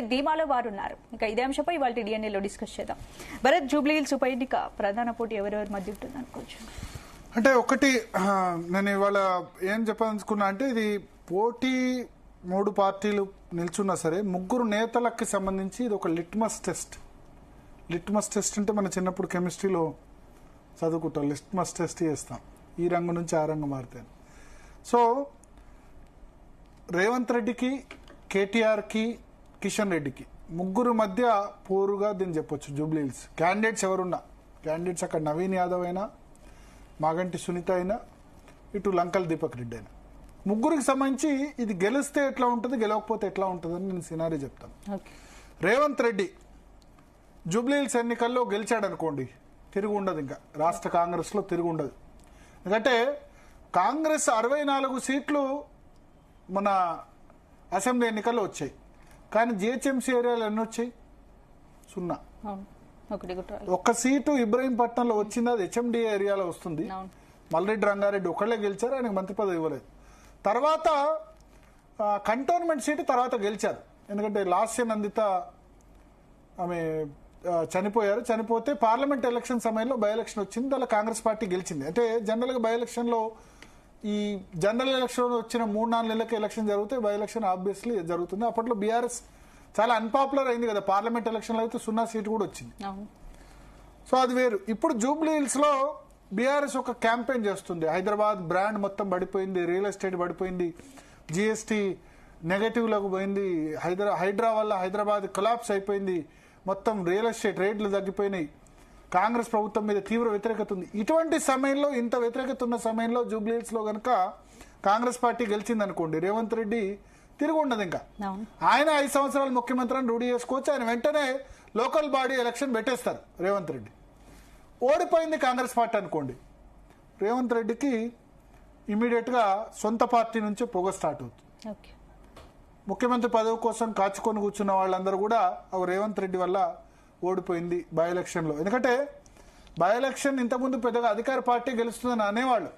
గెలుస్తారనే ధీమాలో వారు ఉన్నారు. ఇంకా ఇదే అంశంపై ఇవాళ డిఎన్ఏలో డిస్కస్ చేద్దాం. భరత్, జూబ్లీహిల్స్ ఉప ఎన్నిక ప్రధాన పోటీ ఎవరెవరి మధ్య ఉంటుంది అనుకోవచ్చు? అంటే ఒకటి నేను ఇవాళ ఏం చెప్పదలుచుకున్నా అంటే, ఇది పోటీ 3 పార్టీలు నిల్చున్నా సరే ముగ్గురు నేతలకి సంబంధించి ఇది ఒక లిట్మస్ టెస్ట్. లిట్మస్ టెస్ట్ అంటే మన చిన్నప్పుడు కెమిస్ట్రీలో చదువుకుంటాం, లిట్మస్ టెస్ట్ చేస్తాం, ఈ రంగు నుంచి ఆ రంగు మారుతాయి. సో రేవంత్ రెడ్డికి, కేటీఆర్కి, కిషన్ రెడ్డికి ముగ్గురు మధ్య పోరుగా దీన్ని చెప్పొచ్చు. జూబ్లీహిల్స్ క్యాండిడేట్స్ ఎవరున్నా, క్యాండిడేట్స్ అక్కడ నవీన్ యాదవ్ అయినా, మాగంటి సునీత అయినా, ఇటు లంకల్ దీపక్ రెడ్డి అయినా, ముగ్గురికి సంబంధించి ఇది గెలిస్తే ఎట్లా ఉంటుంది, గెలవకపోతే ఎట్లా ఉంటుంది అని నేను సినారీ చెప్తాను. రేవంత్ రెడ్డి జూబ్లీహిల్స్ ఎన్నికల్లో గెలిచాడు అనుకోండి, తిరిగి ఉండదు, ఇంకా రాష్ట్ర కాంగ్రెస్లో తిరిగి ఉండదు. ఎందుకంటే కాంగ్రెస్ 64 సీట్లు మన అసెంబ్లీ ఎన్నికల్లో వచ్చాయి, కానీ జిహెచ్ఎంసీ ఏరియాలో ఎన్ని వచ్చాయి? 0. ఒక్క సీటు ఇబ్రహీంపట్నంలో వచ్చింది, అది హెచ్ఎండి ఏరియాలో వస్తుంది. మల్రెడ్డి రంగారెడ్డి ఒకళ్ళే గెలిచారు, ఆయనకు మంత్రి పదవి ఇవ్వలేదు. తర్వాత కంటోన్మెంట్ సీటు తర్వాత గెలిచారు, ఎందుకంటే లాస్య నందిత ఆమె చనిపోయారు. చనిపోతే పార్లమెంట్ ఎలక్షన్ సమయంలో బై ఎలక్షన్ వచ్చింది, దానిలో కాంగ్రెస్ పార్టీ గెలిచింది. అంటే జనరల్గా బై ఎలక్షన్లో ఈ జనరల్ ఎలక్షన్ వచ్చిన 3-4 నెలలకి ఎలక్షన్ జరిగితే బై ఎలక్షన్ ఆబ్వియస్లీ జరుగుతుంది. అప్పట్లో బీఆర్ఎస్ చాలా అన్పాపులర్ అయింది కదా, పార్లమెంట్ ఎలక్షన్లో అయితే 0 సీటు కూడా వచ్చింది. సో అది వేరు. ఇప్పుడు జూబ్లీహిల్స్ లో బీఆర్ఎస్ ఒక క్యాంపెయిన్ చేస్తుంది. హైదరాబాద్ బ్రాండ్ మొత్తం పడిపోయింది, రియల్ ఎస్టేట్ పడిపోయింది, జిఎస్టీ నెగటివ్ లోకి పోయింది, హైడ్రా వల్ల హైదరాబాద్ కొలాప్స్ అయిపోయింది, మొత్తం రియల్ ఎస్టేట్ రేట్లు తగ్గిపోయినాయి, కాంగ్రెస్ ప్రభుత్వం మీద తీవ్ర వ్యతిరేకత ఉంది. ఇటువంటి సమయంలో, ఇంత వ్యతిరేకత ఉన్న సమయంలో జూబ్లీహిల్స్ లో కనుక కాంగ్రెస్ పార్టీ గెలిచింది అనుకోండి, రేవంత్ రెడ్డి తిరిగి ఉండదు. ఇంకా ఆయన 5 సంవత్సరాలు ముఖ్యమంత్రిని రూఢి చేసుకోవచ్చు. ఆయన వెంటనే లోకల్ బాడీ ఎలక్షన్ పెట్టేస్తారు రేవంత్ రెడ్డి. ఓడిపోయింది కాంగ్రెస్ పార్టీ అనుకోండి, రేవంత్ రెడ్డికి ఇమీడియట్ గా సొంత పార్టీ నుంచే పొగ స్టార్ట్ అవుతుంది. ముఖ్యమంత్రి పదవి కోసం కాచుకొని కూర్చున్న వాళ్ళందరూ కూడా రేవంత్ రెడ్డి వల్ల ఓడిపోయింది బై ఎలక్షన్లో. ఎందుకంటే బై ఎలక్షన్ ఇంతకుముందు పెద్దగా అధికార పార్టీ గెలుస్తుందని అనేవాళ్ళు,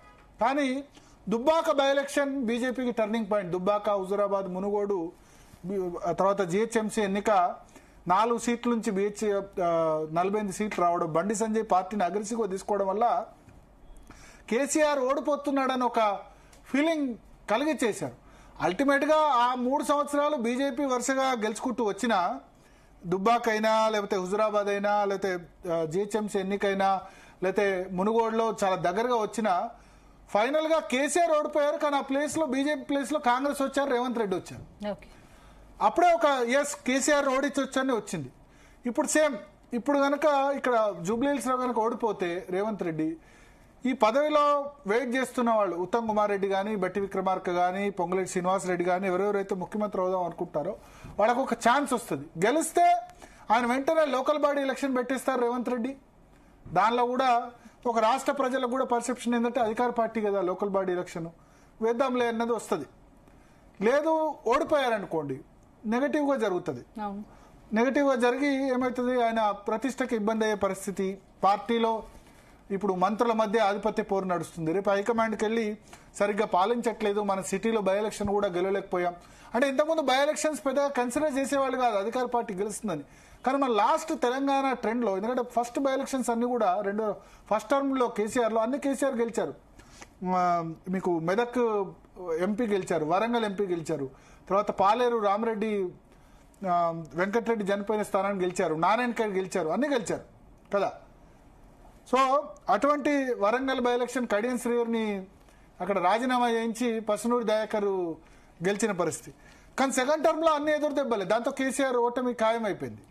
కానీ దుబ్బాక బై ఎలక్షన్ బీజేపీకి టర్నింగ్ పాయింట్. దుబ్బాక, హుజూరాబాద్, మునుగోడు, తర్వాత జిహెచ్ఎంసీ ఎన్నిక 4 సీట్ల నుంచి 48 సీట్లు రావడం, బండి సంజయ్ పార్టీని అగ్రెసివ్గా తీసుకోవడం వల్ల కేసీఆర్ ఓడిపోతున్నాడని ఒక ఫీలింగ్ కలిగించేశారు. అల్టిమేట్గా ఆ 3 సంవత్సరాలు బీజేపీ వరుసగా గెలుచుకుంటూ వచ్చినా, దుబ్బాక్ అయినా, లేకపోతే హుజూరాబాద్ అయినా, లేకపోతే జిహెచ్ఎంసీ ఎన్నికైనా, లేకపోతే మునుగోడులో చాలా దగ్గరగా వచ్చినా, ఫైనల్ గా కేసీఆర్ ఓడిపోయారు. కానీ ఆ ప్లేస్ లో, బీజేపీ ప్లేస్ లో కాంగ్రెస్ వచ్చారు, రేవంత్ రెడ్డి వచ్చారు. అప్పుడే ఒక కేసీఆర్ ఓడించొచ్చని వచ్చింది. ఇప్పుడు సేమ్, ఇప్పుడు కనుక ఇక్కడ జూబ్లీహిల్స్ లో కనుక ఓడిపోతే రేవంత్ రెడ్డి, ఈ పదవిలో వెయిట్ చేస్తున్న వాళ్ళు ఉత్తమ్ కుమార్ రెడ్డి కానీ, బట్టి విక్రమార్క కానీ, పొంగులేటి శ్రీనివాస్ రెడ్డి కానీ, ఎవరెవరైతే ముఖ్యమంత్రి అవుదాం అనుకుంటారో వాళ్ళకు ఒక ఛాన్స్ వస్తుంది. గెలిస్తే ఆయన వెంటనే లోకల్ బాడీ ఎలక్షన్ పెట్టేస్తారు రేవంత్ రెడ్డి. దానిలో కూడా ఒక రాష్ట్ర ప్రజలకు కూడా పర్సెప్షన్ ఏంటంటే అధికార పార్టీ కదా, లోకల్ బాడీ ఎలక్షన్ వేద్దాంలే అన్నది వస్తుంది. లేదు ఓడిపోయారనుకోండి, నెగటివ్గా జరుగుతుంది. నెగటివ్గా జరిగి ఏమవుతుంది, ఆయన ప్రతిష్టకి ఇబ్బంది అయ్యే పరిస్థితి. పార్టీలో ఇప్పుడు మంత్రుల మధ్య ఆధిపత్య పోరు నడుస్తుంది. రేపు హైకమాండ్కి వెళ్ళి సరిగ్గా పాలించట్లేదు, మన సిటీలో బై ఎలక్షన్ కూడా గెలవలేకపోయాం అంటే, ఇంతకుముందు బై ఎలక్షన్స్ పెద్దగా కన్సిడర్ చేసేవాళ్ళు కాదు అధికార పార్టీ గెలుస్తుందని. కానీ మన లాస్ట్ తెలంగాణ ట్రెండ్లో, ఎందుకంటే ఫస్ట్ బై ఎలక్షన్స్ అన్ని కూడా ఫస్ట్ టర్మ్లో కేసీఆర్లో అన్ని కేసీఆర్ గెలిచారు. మీకు మెదక్ ఎంపీ గెలిచారు, వరంగల్ ఎంపీ గెలిచారు, తర్వాత పాలేరు రామరెడ్డి వెంకటరెడ్డి చనిపోయిన స్థానాన్ని గెలిచారు, నారాయణ ఖేడ్ గెలిచారు, అన్ని గెలిచారు కదా. సో అటువంటి వరంగల్ బై ఎలక్షన్ కడియం శ్రీహరిని అక్కడ రాజీనామా చేయించి పసునూరి దయాకర్ గెలిచిన పరిస్థితి. కానీ సెకండ్ టర్మ్ లో అన్ని ఎదురు దెబ్బలే, దాంతో కేసీఆర్ ఓటమి ఖాయమైపోయింది.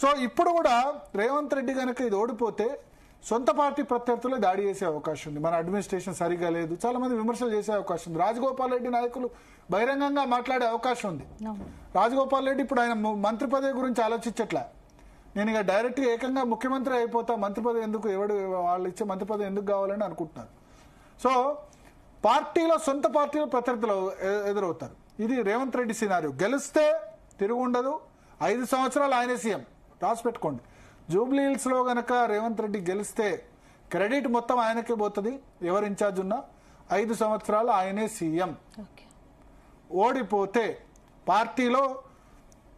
సో ఇప్పుడు కూడా రేవంత్ రెడ్డి కనుక ఇది ఓడిపోతే సొంత పార్టీ ప్రత్యర్థులే దాడి చేసే అవకాశం ఉంది. మన అడ్మినిస్ట్రేషన్ సరిగా లేదు, చాలా మంది విమర్శలు చేసే అవకాశం ఉంది. రాజగోపాల్ రెడ్డి నాయకులు బహిరంగంగా మాట్లాడే అవకాశం ఉంది. రాజగోపాల్ రెడ్డి ఇప్పుడు ఆయన మంత్రి పదవి గురించి ఆలోచించట్లే, నేను ఇక డైరెక్ట్గా ఏకంగా ముఖ్యమంత్రి అయిపోతా, మంత్రి పదవి ఎందుకు, ఎవడు వాళ్ళు ఇచ్చే మంత్రి పదవి ఎందుకు కావాలని అనుకుంటున్నారు. సో పార్టీలో, సొంత పార్టీలో ప్రత్యర్థులు ఎదురవుతారు. ఇది రేవంత్ రెడ్డి సినారియో. గెలిస్తే తిరుగుండదు, 5 సంవత్సరాలు ఆయనే సీఎం, రాసి పెట్టుకోండి. జూబ్లీహిల్స్ లో గనక రేవంత్ రెడ్డి గెలిస్తే క్రెడిట్ మొత్తం ఆయనకే పోతుంది, ఎవరు ఇన్ఛార్జ్ ఉన్నా. 5 సంవత్సరాలు ఆయనే సీఎం. ఓడిపోతే పార్టీలో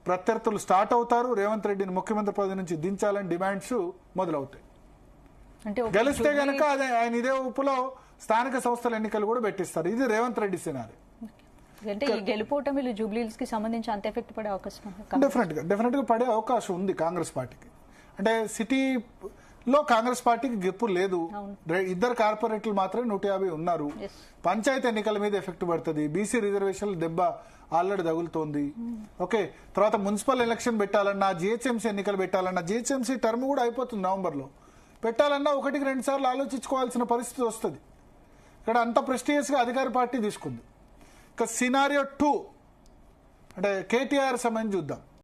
ప్రత్యర్థులు స్టార్ట్ అవుతారు. రేవంత్ రెడ్డిని ముఖ్యమంత్రి పదవి నుంచి దించాలని డిమాండ్స్ మొదలవుతాయి. అంటే ఒక గెలిస్తే గనక అదే ఆయన ఇదే ఊపులో స్థానిక సంస్థల ఎన్నికలు కూడా పెట్టిస్తారు. ఇది రేవంత్ రెడ్డి సినారీ. అంటే ఈ గెలుపోటమిలు జూబ్లీహిల్స్ కి సంబంధించి అంత ఎఫెక్ట్ పడే అవకాశం ఉందా? డెఫినెట్ గా పడే అవకాశం ఉంది కాంగ్రెస్ పార్టీకి. అంటే సిటీలో కాంగ్రెస్ పార్టీకి గెప్పు లేదు. ఇద్దరు కార్పొరేట్లు మాత్రమే 150 ఉన్నారు. పంచాయతీ ఎన్నికల మీద ఎఫెక్ట్ పడుతుంది. బీసీ రిజర్వేషన్ల దెబ్బ ఆల్రెడీ తగులుతోంది. ఓకే, తర్వాత మున్సిపల్ ఎలక్షన్ పెట్టాలన్నా, జిహెచ్ఎంసీ ఎన్నికలు పెట్టాలన్నా, జిహెచ్ఎంసీ టర్మ్ కూడా అయిపోతుంది నవంబర్లో, పెట్టాలన్నా 1-2 సార్లు ఆలోచించుకోవాల్సిన పరిస్థితి వస్తుంది. ఇక్కడ అంత ప్రెస్టీజియస్గా అధికార పార్టీ తీసుకుంది. ఇక సినారియో 2 అంటే కేటీఆర్ సమయం చూద్దాం.